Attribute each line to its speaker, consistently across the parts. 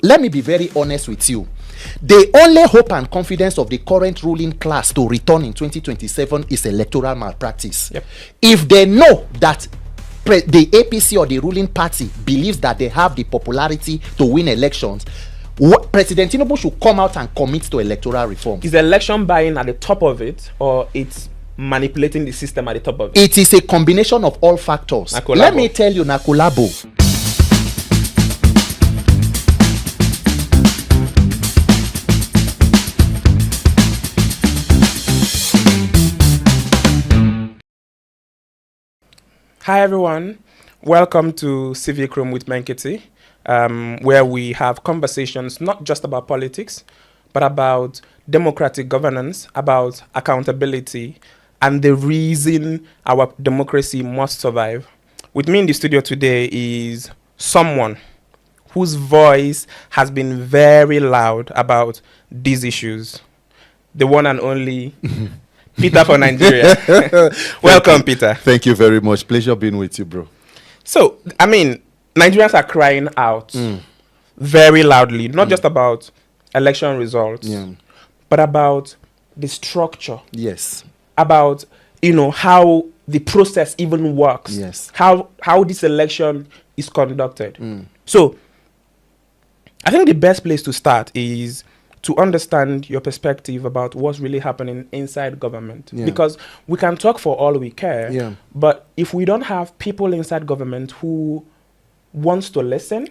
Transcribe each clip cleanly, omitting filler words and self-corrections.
Speaker 1: let me be very honest with you. The only hope and confidence of the current ruling class to return in 2027 is electoral malpractice.
Speaker 2: Yep.
Speaker 1: If they know that the APC or the ruling party believes that they have the popularity to win elections, President Tinubu should come out and commit to electoral reform.
Speaker 2: Is the election buying at the top of it, or it's manipulating the system at the top of it?
Speaker 1: It is a combination of all factors. Let me tell you, Nakulabo.
Speaker 2: Hi everyone, welcome to Civic Room with Menkiti, where we have conversations not just about politics, but about democratic governance, about accountability, and the reason our democracy must survive. With me in the studio today is someone whose voice has been very loud about these issues. The one and only Peter for Nigeria. Welcome, Peter.
Speaker 3: Thank you very much. Pleasure being with you, bro.
Speaker 2: So, I mean, Nigerians are crying out very loudly, not just about election results, but about the structure.
Speaker 1: Yes.
Speaker 2: About, how the process even works.
Speaker 1: Yes.
Speaker 2: How this election is conducted. So, I think the best place to start is to understand your perspective about what's really happening inside government. Because we can talk for all we care, but if we don't have people inside government who wants to listen,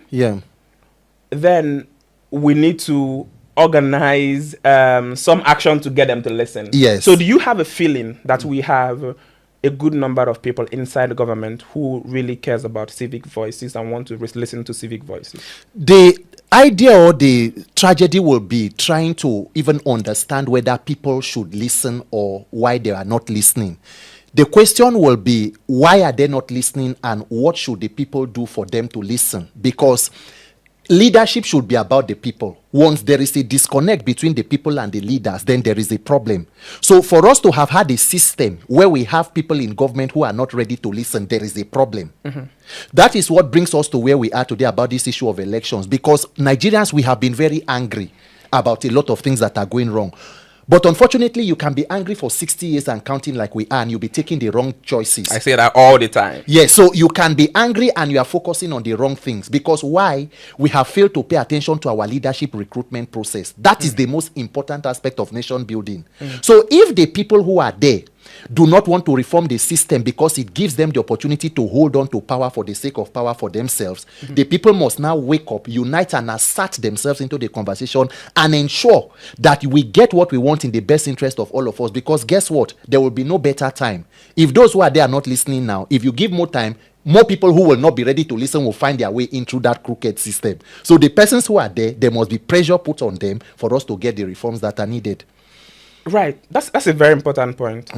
Speaker 2: then we need to organize some action to get them to listen.
Speaker 1: Yes.
Speaker 2: So do you have a feeling that we have a good number of people inside the government who really cares about civic voices and want to listen to civic voices?
Speaker 1: The idea or the tragedy will be trying to even understand whether people should listen or why they are not listening. The question will be, why are they not listening and what should the people do for them to listen? Because leadership should be about the people. Once there is a disconnect between the people and the leaders, then there is a problem. So for us to have had a system where we have people in government who are not ready to listen, there is a problem. That is what brings us to where we are today about this issue of elections. Because Nigerians, we have been very angry about a lot of things that are going wrong. But unfortunately, you can be angry for 60 years and counting like we are, and you'll be taking the wrong choices.
Speaker 2: I say that all the time.
Speaker 1: Yes, so you can be angry and you are focusing on the wrong things. Because why? We have failed to pay attention to our leadership recruitment process. That is the most important aspect of nation building. So if the people who are there do not want to reform the system because it gives them the opportunity to hold on to power for the sake of power for themselves, the people must now wake up, unite, and assert themselves into the conversation and ensure that we get what we want in the best interest of all of us. Because guess what? There will be no better time. If those who are there are not listening now, if you give more time, more people who will not be ready to listen will find their way in through that crooked system. So the persons who are there must be pressure put on them for us to get the reforms that are needed.
Speaker 2: Right. That's a very important point.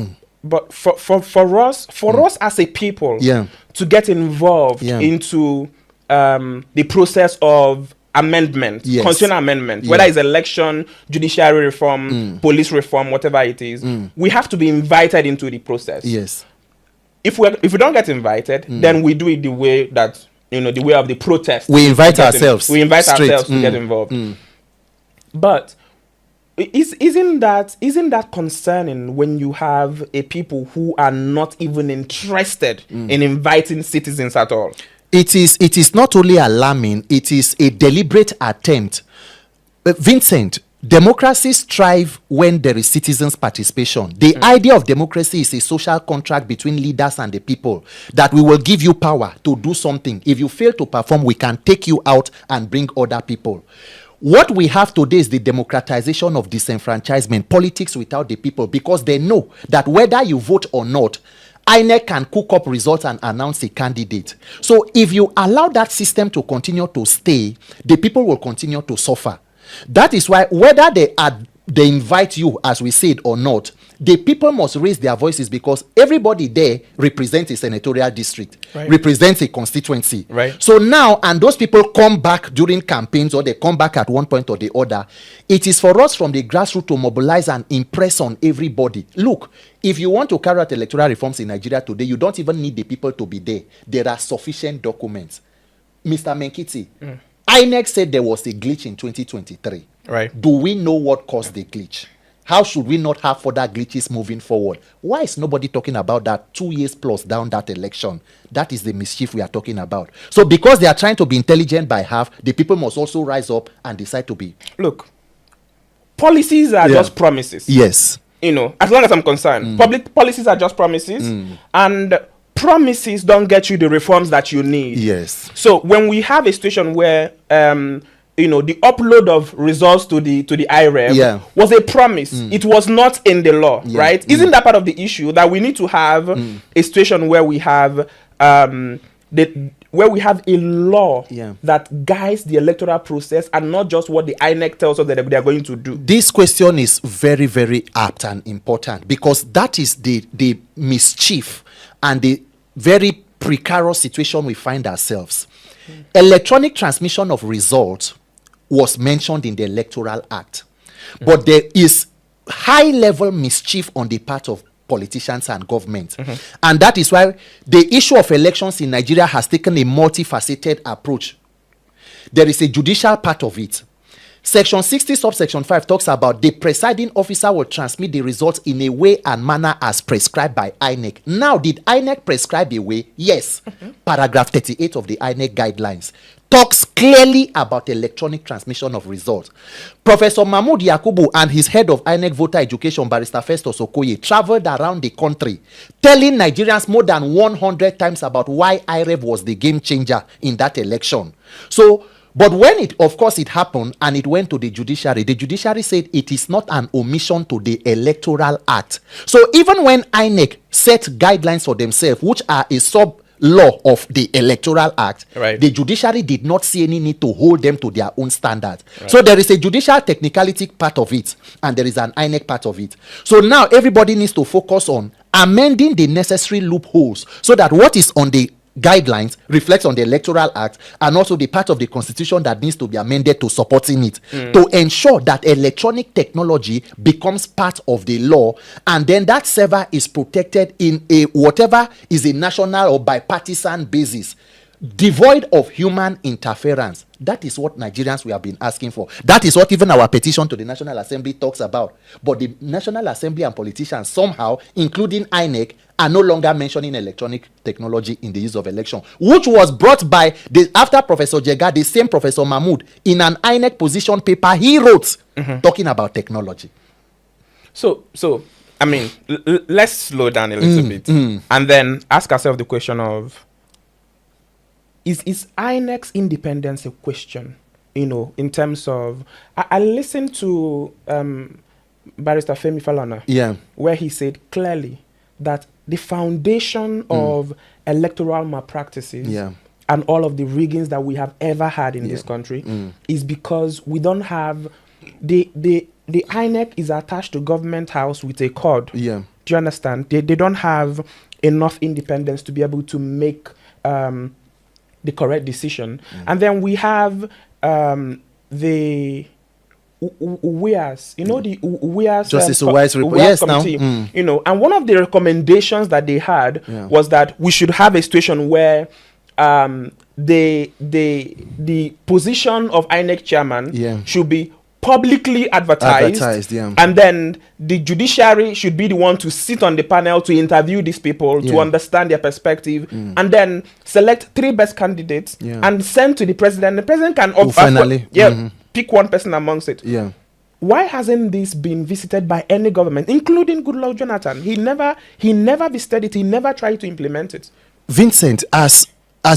Speaker 2: But for us as a people to get involved into the process of amendment, constitutional amendment, whether it's election, judiciary reform, police reform, whatever it is, we have to be invited into the process.
Speaker 1: Yes.
Speaker 2: If we don't get invited, then we do it the way that, the way of the protest.
Speaker 1: We invite ourselves.
Speaker 2: We invite ourselves to get involved. But isn't that concerning when you have a people who are not even interested in inviting citizens at all?
Speaker 1: It is not only alarming, it is a deliberate attempt. Vincent, democracies thrive when there is citizens' participation. The idea of democracy is a social contract between leaders and the people, that we will give you power to do something. If you fail to perform, we can take you out and bring other people. What we have today is the democratization of disenfranchisement, politics without the people, because they know that whether you vote or not, INEC can cook up results and announce a candidate. So if you allow that system to continue to stay, the people will continue to suffer. That is why whether they invite you, as we said, or not, the people must raise their voices, because everybody there represents a senatorial district, represents a constituency. So now, and those people come back during campaigns, or they come back at one point or the other, it is for us from the grassroots to mobilize and impress on everybody. Look, if you want to carry out electoral reforms in Nigeria today, you don't even need the people to be there. There are sufficient documents. Mr. Menkiti, INEC said there was a glitch in 2023.
Speaker 2: Right.
Speaker 1: Do we know what caused the glitch? How should we not have further glitches moving forward? Why is nobody talking about that 2 years plus down that election? That is the mischief we are talking about. So because they are trying to be intelligent by half, the people must also rise up and decide to be.
Speaker 2: Look, policies are just promises.
Speaker 1: Yes.
Speaker 2: You know, as long as I'm concerned, public policies are just promises, and promises don't get you the reforms that you need.
Speaker 1: Yes.
Speaker 2: So when we have a situation where you know, the upload of results to the IREV was a promise. It was not in the law, right? Isn't that part of the issue, that we need to have a situation where we have where we have a law that guides the electoral process, and not just what the INEC tells us that they are going to do?
Speaker 1: This question is very, very apt and important, because that is the mischief and the very precarious situation we find ourselves. Electronic transmission of results was mentioned in the Electoral Act, but there is high-level mischief on the part of politicians and government, and that is why the issue of elections in Nigeria has taken a multifaceted approach. There is a judicial part of it. Section 60 subsection 5 talks about the presiding officer will transmit the results in a way and manner as prescribed by INEC. Now, did INEC prescribe a way? Yes. Paragraph 38 of the INEC guidelines talks clearly about electronic transmission of results. Professor Mahmood Yakubu and his head of INEC voter education, Barrister Festus Okoye, traveled around the country telling Nigerians more than 100 times about why IREV was the game changer in that election. So, but when it happened and it went to the judiciary said it is not an omission to the Electoral Act. So even when INEC set guidelines for themselves, which are a sub-law of the Electoral Act, the judiciary did not see any need to hold them to their own standards. So there is a judicial technicality part of it, and there is an INEC part of it. So now everybody needs to focus on amending the necessary loopholes so that what is on the guidelines reflects on the Electoral Act, and also the part of the Constitution that needs to be amended to supporting it, to ensure that electronic technology becomes part of the law, and then that server is protected in a whatever is a national or bipartisan basis, devoid of human interference. That is what Nigerians we have been asking for. That is what even our petition to the National Assembly talks about. But the National Assembly and politicians somehow, including INEC, are no longer mentioning electronic technology in the use of election, which was brought by after Professor Jega, the same Professor Mahmood, in an INEC position paper he wrote talking about technology. So I mean, let's slow down a little bit and then ask ourselves the question of, is INEC's independence a question? You know, in terms of, I listened to Barrister Femi Falana, where he said clearly that the foundation of electoral malpractices and all of the riggings that we have ever had in this country is because we don't have the INEC is attached to Government House with a cord. Do you understand? They don't have enough independence to be able to make the correct decision. And then we have the UWIAS, you know, the UWIAS Justice Uwais report. Yes, committee,
Speaker 2: now. You know, and one of the recommendations that they had was that we should have a situation where the position of INEC chairman should be publicly advertised, and then the judiciary should be the one to sit on the panel to interview these people to understand their perspective, and then select 3 best candidates and send to the president. The president can finally pick one person amongst it. Why hasn't this been visited by any government, including Goodluck Jonathan? He never visited it. He never tried to implement it.
Speaker 1: Vincent, as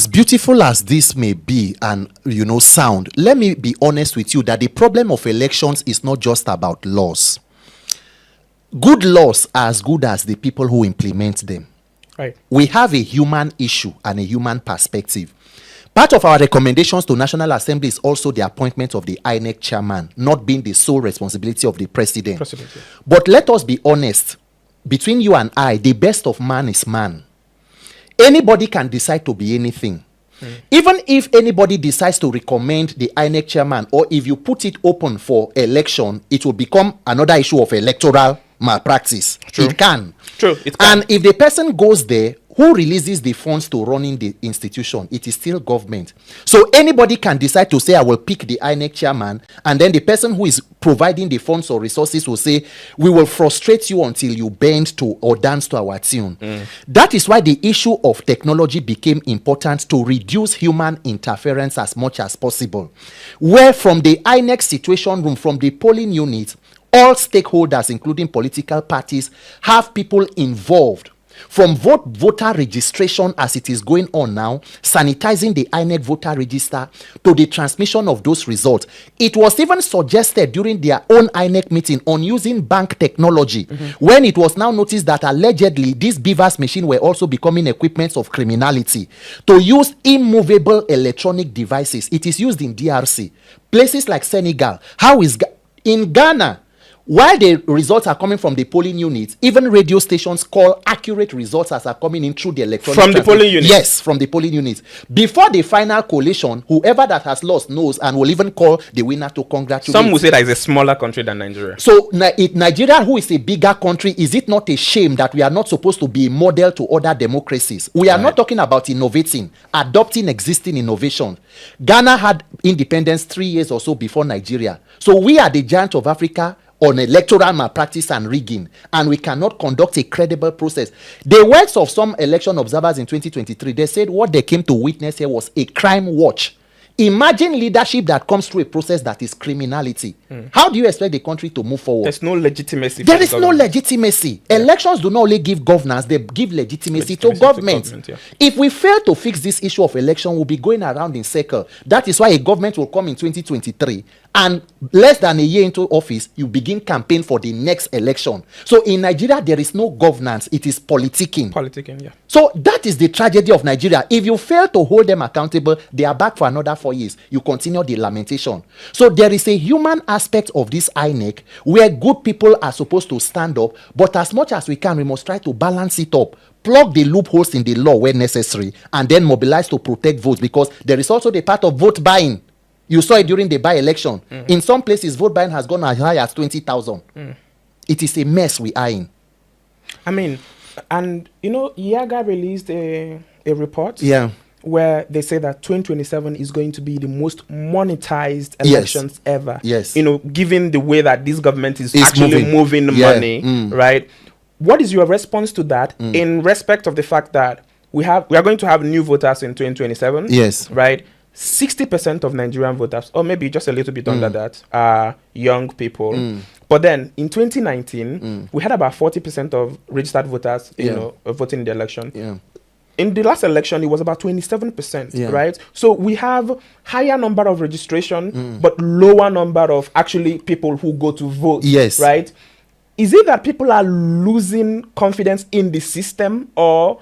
Speaker 1: beautiful as this may be and, you know, sound, let me be honest with you that the problem of elections is not just about laws. Good laws are as good as the people who implement them. We have a human issue and a human perspective. Part of our recommendations to National Assembly is also the appointment of the INEC chairman, not being the sole responsibility of the president. But let us be honest, between you and I, the best of man is man. Anybody can decide to be anything. Even if anybody decides to recommend the INEC chairman, or if you put it open for election, it will become another issue of electoral malpractice. It can.
Speaker 2: It can.
Speaker 1: And if the person goes there who releases the funds to running the institution? It is still government. So anybody can decide to say, I will pick the INEC chairman, and then the person who is providing the funds or resources will say, we will frustrate you until you bend to or dance to our tune. That is why the issue of technology became important, to reduce human interference as much as possible. Where from the INEC situation room, from the polling unit, all stakeholders, including political parties, have people involved. From voter registration as it is going on now, sanitizing the INEC voter register, to the transmission of those results. It was even suggested during their own INEC meeting on using bank technology, when it was now noticed that allegedly these beavers machines were also becoming equipments of criminality, to use immovable electronic devices. It is used in DRC. Places like Senegal. In Ghana, while the results are coming from the polling units, even radio stations call accurate results as are coming in through the electronic.
Speaker 2: From the polling units?
Speaker 1: Yes, from the polling units. Before the final collation, whoever that has lost knows and will even call the winner to congratulate.
Speaker 2: Some will say that is a smaller country than Nigeria.
Speaker 1: So Nigeria, who is a bigger country, is it not a shame that we are not supposed to be a model to other democracies? We are not talking about innovating, adopting existing innovation. Ghana had independence 3 years or so before Nigeria. So we are the giant of Africa on electoral malpractice and rigging, and we cannot conduct a credible process. The words of some election observers in 2023, they said what they came to witness here was a crime watch. Imagine leadership that comes through a process that is criminality. How do you expect the country to move forward?
Speaker 2: There's no legitimacy.
Speaker 1: There is no legitimacy. Elections do not only give governance, they give legitimacy to government. If we fail to fix this issue of election, we'll be going around in circle. That is why a government will come in 2023, and less than a year into office, you begin campaign for the next election. So in Nigeria, there is no governance. It is politicking.
Speaker 2: Politicking, yeah.
Speaker 1: So that is the tragedy of Nigeria. If you fail to hold them accountable, they are back for another 4 years. You continue the lamentation. So there is a human aspect of this INEC where good people are supposed to stand up, but as much as we can, we must try to balance it up, plug the loopholes in the law where necessary, and then mobilize to protect votes, because there is also the part of vote buying. You saw it during the by-election. In some places, vote buying has gone as high as 20,000. It is a mess we are in.
Speaker 2: I mean, and you know, IAGA released a report where they say that 2027 is going to be the most monetized elections ever.
Speaker 1: Yes.
Speaker 2: You know, given the way that this government is actually moving money, right? What is your response to that in respect of the fact that we are going to have new voters in 2027?
Speaker 1: Yes.
Speaker 2: Right? 60% of Nigerian voters, or maybe just a little bit under that, are young people. But then in 2019, we had about 40% of registered voters, you know, voting in the election. In the last election, it was about 27%, right? So we have higher number of registration, but lower number of actually people who go to vote, right? Is it that people are losing confidence in the system, or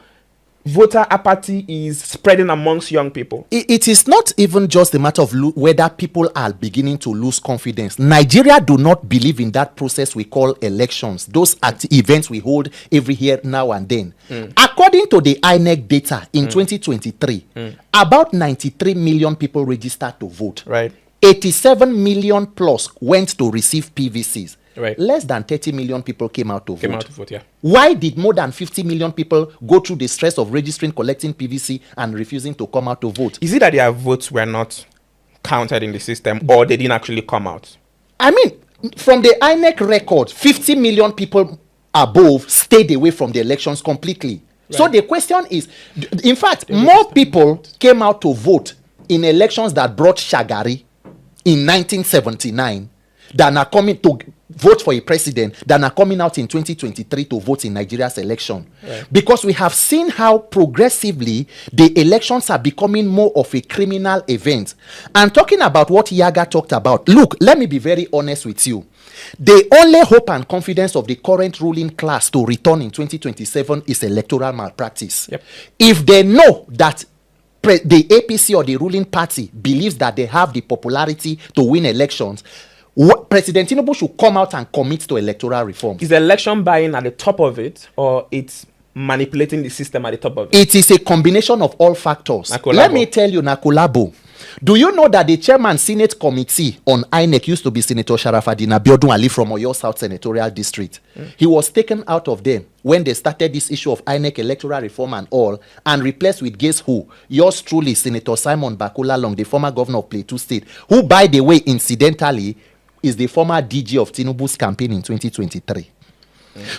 Speaker 2: voter apathy is spreading amongst young people?
Speaker 1: It is not even just a matter of whether people are beginning to lose confidence. Nigeria do not believe in that process we call elections, those events we hold every year now and then. According to the INEC data in 2023, about 93 million people registered to vote.
Speaker 2: Right.
Speaker 1: 87 million plus went to receive PVCs.
Speaker 2: Right.
Speaker 1: Less than 30 million people came out to vote.
Speaker 2: Yeah.
Speaker 1: Why did more than 50 million people go through the stress of registering, collecting PVC, and refusing to come out to vote?
Speaker 2: Is it that their votes were not counted in the system, or they didn't actually come out?
Speaker 1: I mean, from the INEC record, 50 million people above stayed away from the elections completely. Right. So the question is, in fact, more people came out to vote in elections that brought Shagari in 1979 than are coming to vote for a president than are coming out in 2023 to vote in Nigeria's election. Right. Because we have seen how progressively the elections are becoming more of a criminal event. And talking about what Yaga talked about, look, let me be very honest with you. The only hope and confidence of the current ruling class to return in 2027 is electoral malpractice. Yep. If they know that the APC or the ruling party believes that they have the popularity to win elections, President Tinubu should come out and commit to electoral reform.
Speaker 2: Is election buying at the top of it, or it's manipulating the system at the top of it?
Speaker 1: It is a combination of all factors. Let me tell you, Nakulabo, Do you know that the chairman Senate Committee on INEC used to be Senator Sharafadin Abiodun Ali from Oyo South Senatorial District? He was taken out of them when they started this issue of INEC electoral reform and all, and replaced with guess who? Yours truly, Senator Simon Bakula Long, the former governor of Plateau State, who, by the way, incidentally, is the former DG of Tinubu's campaign in 2023.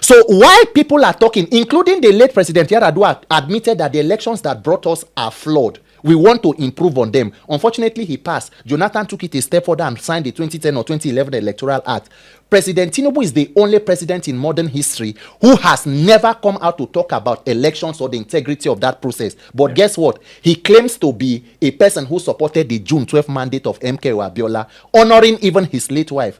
Speaker 1: So why people are talking, including the late President Yar'Adua, admitted that the elections that brought us are flawed. We want to improve on them. Unfortunately, he passed. Jonathan took it a step further and signed the 2010 or 2011 Electoral Act. President Tinubu is the only president in modern history who has never come out to talk about elections or the integrity of that process. But guess what? He claims to be a person who supported the June 12th mandate of MK Abiola, honoring even his late wife.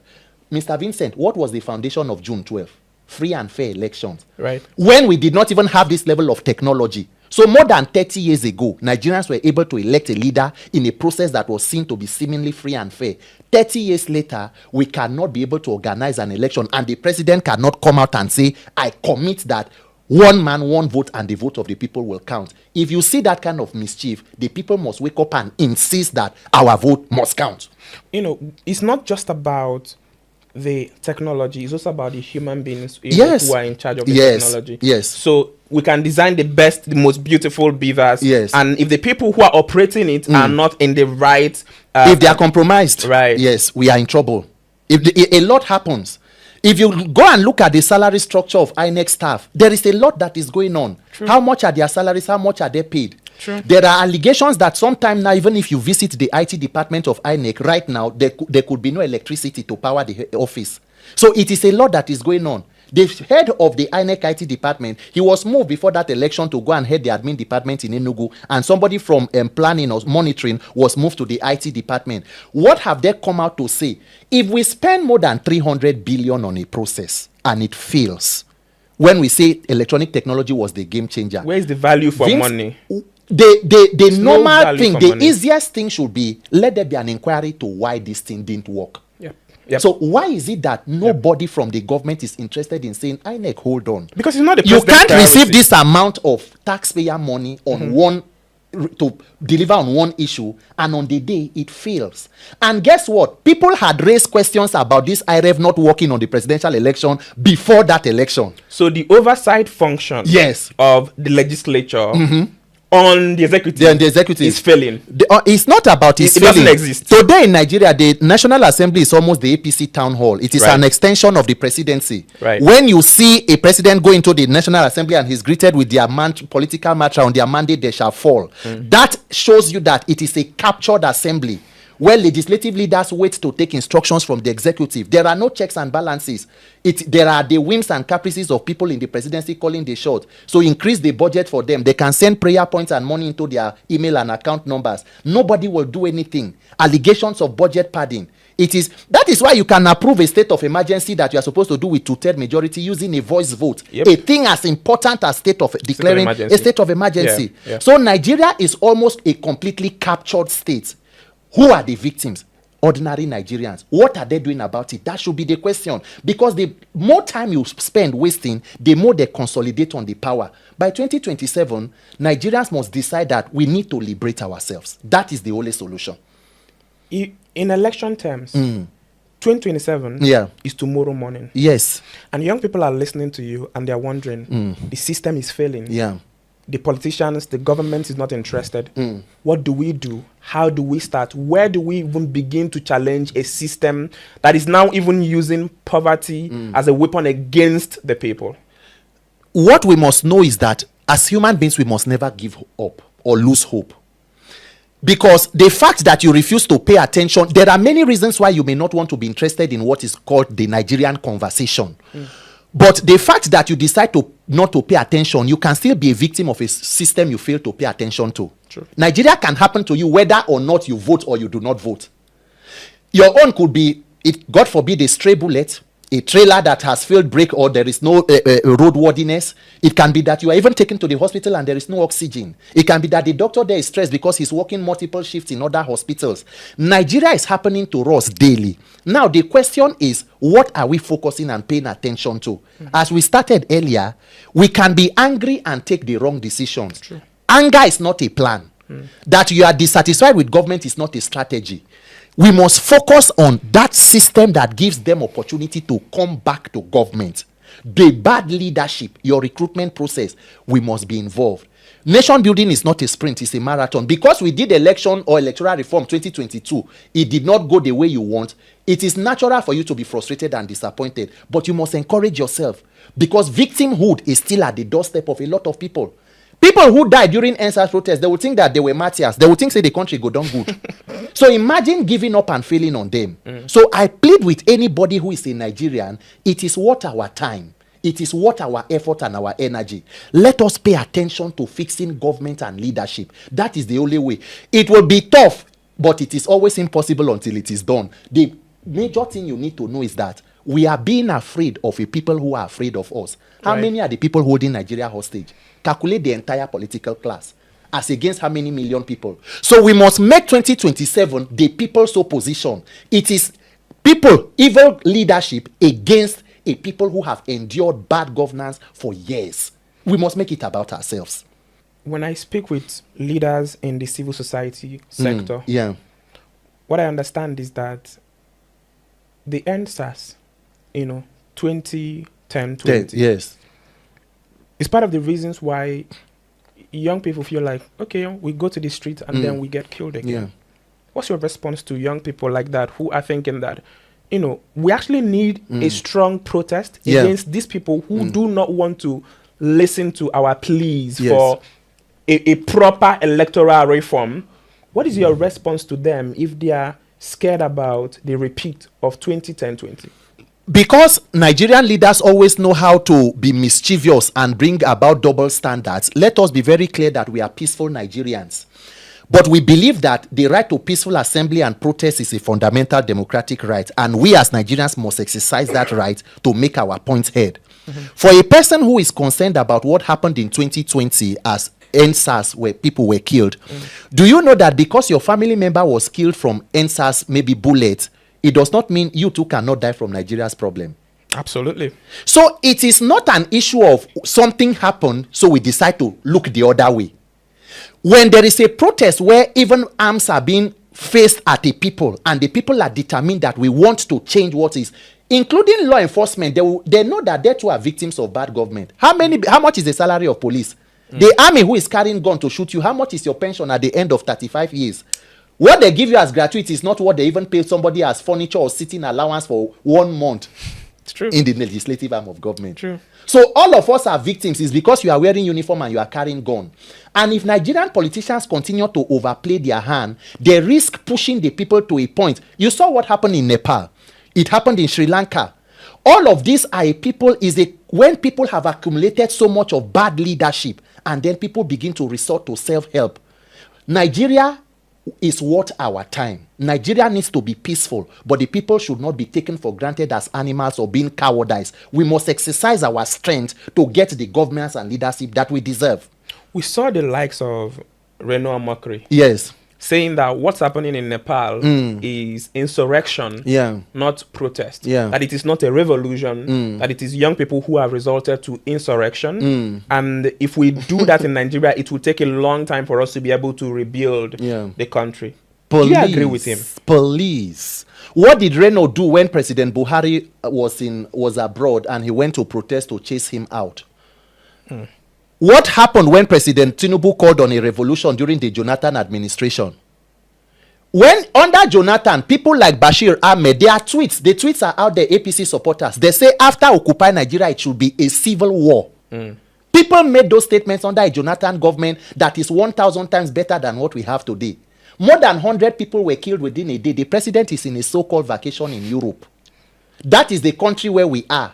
Speaker 1: Mr. Vincent, what was the foundation of June 12th? Free and fair elections.
Speaker 2: Right.
Speaker 1: When we did not even have this level of technology. So more than 30 years ago, Nigerians were able to elect a leader in a process that was seen to be seemingly free and fair. 30 years later, we cannot be able to organize an election, and the president cannot come out and say, I commit that one man, one vote, and the vote of the people will count. If you see that kind of mischief, the people must wake up and insist that our vote must count.
Speaker 2: You know, it's not just about the technology, it's also about the human beings who are in charge of the technology.
Speaker 1: Yes.
Speaker 2: So we can design the best, the most beautiful beavers.
Speaker 1: Yes.
Speaker 2: And if the people who are operating it are not in the right...
Speaker 1: if they are compromised,
Speaker 2: right.
Speaker 1: Yes, we are in trouble. A lot happens. If you go and look at the salary structure of INEC staff, there is a lot that is going on.
Speaker 2: True.
Speaker 1: How much are their salaries? How much are they paid?
Speaker 2: True.
Speaker 1: There are allegations that sometime now, even if you visit the IT department of INEC right now, there could be no electricity to power the office. So it is a lot that is going on. The head of the INEC IT department, he was moved before that election to go and head the admin department in Enugu, and somebody from planning or monitoring was moved to the IT department. What have they come out to say? If we spend more than 300 billion on a process and it fails, when we say electronic technology was the game changer,
Speaker 2: where is the value for money?
Speaker 1: The normal
Speaker 2: no
Speaker 1: thing,
Speaker 2: for
Speaker 1: the
Speaker 2: money.
Speaker 1: Easiest thing should be, let there be an inquiry to why this thing didn't work.
Speaker 2: Yep.
Speaker 1: So why is it that nobody from the government is interested in saying, INEC, hold on?
Speaker 2: Because it's not the
Speaker 1: You
Speaker 2: president's
Speaker 1: can't
Speaker 2: priority.
Speaker 1: receive this amount of taxpayer money on one to deliver on one issue, and on the day it fails. And guess what? People had raised questions about this IREV not working on the presidential election before that election.
Speaker 2: So the oversight function of the legislature on the executive, is failing.
Speaker 1: It's not about
Speaker 2: it
Speaker 1: failing.
Speaker 2: doesn't exist.
Speaker 1: Today in Nigeria, the National Assembly is almost the APC town hall. It is an extension of the presidency.
Speaker 2: Right.
Speaker 1: When you see a president go into the National Assembly and he's greeted with their political mantra, on their mandate they shall fall, that shows you that it is a captured assembly where legislative leaders wait to take instructions from the executive. There are no checks and balances. There are the whims and caprices of people in the presidency calling the shot. So increase the budget for them. They can send prayer points and money into their email and account numbers. Nobody will do anything. Allegations of budget padding. That is why you can approve a state of emergency that you are supposed to do with 2/3 majority using a voice declaring a thing as important as declaring a state of emergency. So Nigeria is almost a completely captured state. Who are the victims? Ordinary Nigerians. What are they doing about it? That should be the question. Because the more time you spend wasting, the more they consolidate on the power. By 2027, Nigerians must decide that we need to liberate ourselves. That is the only solution.
Speaker 2: In election terms, 2027 is tomorrow morning.
Speaker 1: Yes.
Speaker 2: And young people are listening to you and they're wondering, the system is failing.
Speaker 1: Yeah.
Speaker 2: The politicians, the government is not interested. What do we do? How do we start? Where do we even begin to challenge a system that is now even using poverty as a weapon against the people?
Speaker 1: What we must know is that as human beings, we must never give up or lose hope. Because the fact that you refuse to pay attention, there are many reasons why you may not want to be interested in what is called the Nigerian conversation. But the fact that you decide not to pay attention, you can still be a victim of a system you fail to pay attention to.
Speaker 2: True.
Speaker 1: Nigeria can happen to you whether or not you vote or you do not vote. Your own could be, God forbid, a stray bullet, a trailer that has failed brake, or there is no roadworthiness. It can be that you are even taken to the hospital and there is no oxygen. It can be that the doctor there is stressed because he's working multiple shifts in other hospitals. Nigeria is happening to us daily. Now, the question is, what are we focusing and paying attention to? As we started earlier, we can be angry and take the wrong decisions.
Speaker 2: True.
Speaker 1: Anger is not a plan. That you are dissatisfied with government is not a strategy. We must focus on that system that gives them opportunity to come back to government. The bad leadership, your recruitment process, we must be involved. Nation building is not a sprint, it's a marathon. Because we did election or electoral reform 2022, it did not go the way you want. It is natural for you to be frustrated and disappointed, but you must encourage yourself, because victimhood is still at the doorstep of a lot of people. People who died during NSAS protests, they would think that they were martyrs. They would think, say, the country go down good. So imagine giving up and failing on them. So I plead with anybody who is a Nigerian, it is worth our time. It is worth our effort and our energy. Let us pay attention to fixing government and leadership. That is the only way. It will be tough, but it is always impossible until it is done. The major thing you need to know is that we are being afraid of a people who are afraid of us. How many are the people holding Nigeria hostage? Calculate the entire political class as against how many million people. So we must make 2027 the people's opposition. It is people, evil leadership against a people who have endured bad governance for years. We must make it about ourselves.
Speaker 2: When I speak with leaders in the civil society sector, what I understand is that the NSAS, 2010, 20,
Speaker 1: yes,
Speaker 2: it's part of the reasons why young people feel like, okay, we go to the street and then we get killed again. What's your response to young people like that who are thinking that, we actually need a strong protest against these people who do not want to listen to our pleas for a proper electoral reform? What is your response to them if they are scared about the repeat of 2010-20?
Speaker 1: Because Nigerian leaders always know how to be mischievous and bring about double standards, let us be very clear that we are peaceful Nigerians. But we believe that the right to peaceful assembly and protest is a fundamental democratic right, and we as Nigerians must exercise that right to make our points heard. For a person who is concerned about what happened in 2020 as NSAS, where people were killed, do you know that because your family member was killed from NSAS, maybe bullets, it does not mean you too cannot die from Nigeria's problem?
Speaker 2: Absolutely.
Speaker 1: So it is not an issue of something happened, so we decide to look the other way. When there is a protest where even arms are being faced at the people, and the people are determined that we want to change what is, including law enforcement, they know that they too are victims of bad government. How much is the salary of police? The army who is carrying gun to shoot you, how much is your pension at the end of 35 years? What they give you as gratuity is not what they even pay somebody as furniture or sitting allowance for 1 month.
Speaker 2: It's true.
Speaker 1: In the legislative arm of government.
Speaker 2: True.
Speaker 1: So all of us are victims. Is because you are wearing uniform and you are carrying gun. And if Nigerian politicians continue to overplay their hand, they risk pushing the people to a point. You saw what happened in Nepal. It happened in Sri Lanka. All of these are when people have accumulated so much of bad leadership, and then people begin to resort to self-help. Nigeria is worth our time. Nigeria needs to be peaceful, but the people should not be taken for granted as animals or being cowardized. We must exercise our strength to get the governance and leadership that we deserve.
Speaker 2: We saw the likes of Reno Mokri.
Speaker 1: Yes.
Speaker 2: Saying that what's happening in Nepal is insurrection, not protest. That it is not a revolution, that it is young people who have resulted to insurrection. And if we do that in Nigeria, it will take a long time for us to be able to rebuild the country. Do you agree with him?
Speaker 1: Police. What did Reno do when President Buhari was abroad and he went to protest to chase him out? What happened when President Tinubu called on a revolution during the Jonathan administration? When under Jonathan, people like Bashir Ahmed, the tweets are out there, APC supporters. They say after Occupy Nigeria, it should be a civil war. People made those statements under a Jonathan government that is 1,000 times better than what we have today. More than 100 people were killed within a day. The president is in a so-called vacation in Europe. That is the country where we are.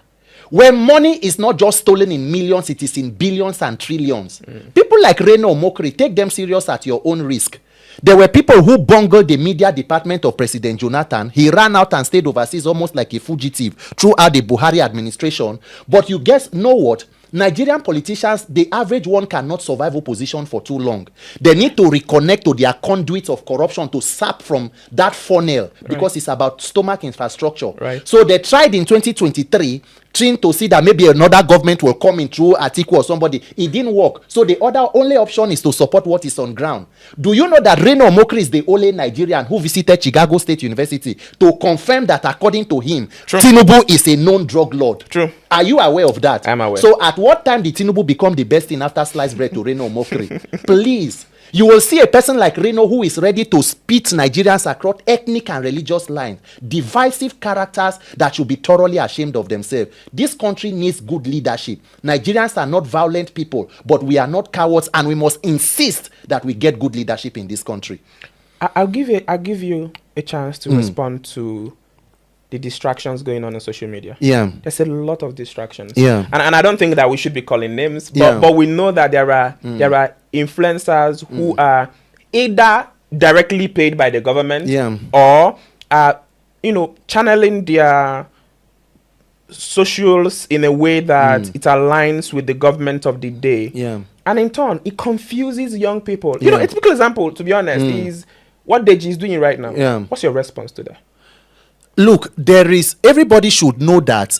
Speaker 1: Where money is not just stolen in millions, it is in billions and trillions. People like Reno Mokri, take them serious at your own risk. There were people who bungled the media department of President Jonathan. He ran out and stayed overseas almost like a fugitive throughout the Buhari administration. But you guys know what? Nigerian politicians, the average one cannot survive opposition for too long. They need to reconnect to their conduits of corruption to sap from that funnel because it's about stomach infrastructure.
Speaker 2: Right.
Speaker 1: So they tried in 2023 posturing to see that maybe another government will come in through Atiku or somebody. It didn't work. So the only option is to support what is on ground. Do you know that Reno Omokri is the only Nigerian who visited Chicago State University to confirm that according to him, Tinubu is a known drug lord?
Speaker 2: True.
Speaker 1: Are you aware of that?
Speaker 2: I'm aware.
Speaker 1: So at what time did Tinubu become the best thing after sliced bread to Reno Omokri? Please. You will see a person like Reno who is ready to spit Nigerians across ethnic and religious lines, divisive characters that should be thoroughly ashamed of themselves. This country needs good leadership. Nigerians are not violent people, but we are not cowards, and we must insist that we get good leadership in this country.
Speaker 2: I'll give you a chance to respond to the distractions going on social media.
Speaker 1: Yeah.
Speaker 2: There's a lot of distractions.
Speaker 1: Yeah.
Speaker 2: And I don't think that we should be calling names, but we know that there are influencers who are either directly paid by the government or are, channeling their socials in a way that it aligns with the government of the day.
Speaker 1: Yeah.
Speaker 2: And in turn, it confuses young people. You know, a typical example, to be honest, is what Deji is doing right now.
Speaker 1: Yeah.
Speaker 2: What's your response to that?
Speaker 1: Look, everybody should know that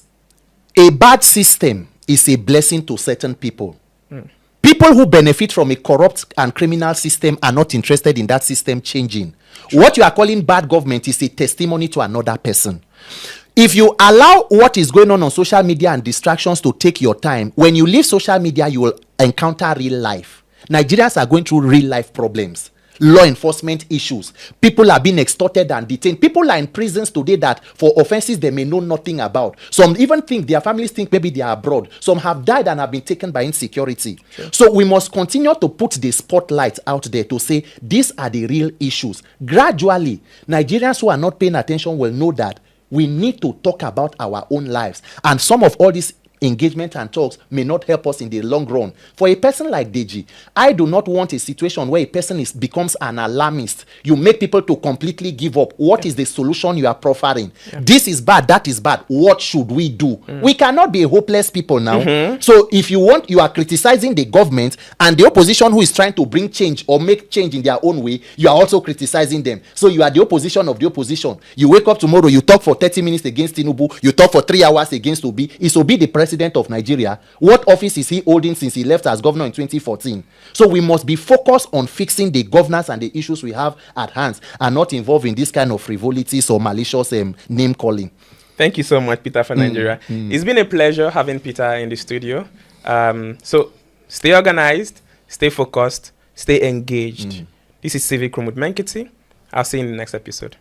Speaker 1: a bad system is a blessing to certain people. People who benefit from a corrupt and criminal system are not interested in that system changing. What you are calling bad government is a testimony to another person. If you allow what is going on social media and distractions to take your time, when you leave social media, you will encounter real life. Nigerians are going through real life problems. Law enforcement issues. People are being extorted and detained. People are in prisons today that for offenses they may know nothing about. Some even think their families think maybe they are abroad. Some have died and have been taken by insecurity. Sure. So we must continue to put the spotlight out there to say these are the real issues. Gradually, Nigerians who are not paying attention will know that we need to talk about our own lives. And some of all these engagement and talks may not help us in the long run. For a person like Deji, I do not want a situation where a person becomes an alarmist. You make people to completely give up. What is the solution you are proffering? This is bad, that is bad. What should we do? We cannot be hopeless people now. So if you are criticizing the government and the opposition who is trying to bring change or make change in their own way, you are also criticizing them. So you are the opposition of the opposition. You wake up tomorrow, you talk for 30 minutes against Tinubu, you talk for 3 hours against Obi. Is Obi the president of Nigeria? What office is he holding since he left as governor in 2014? So we must be focused on fixing the governance and the issues we have at hand and not involved in this kind of frivolities or malicious name calling.
Speaker 2: Thank you so much, Peter, for Nigeria. It's been a pleasure having Peter in the studio. So stay organized, stay focused, stay engaged. This is Civic Room with Menkiti. I'll see you in the next episode.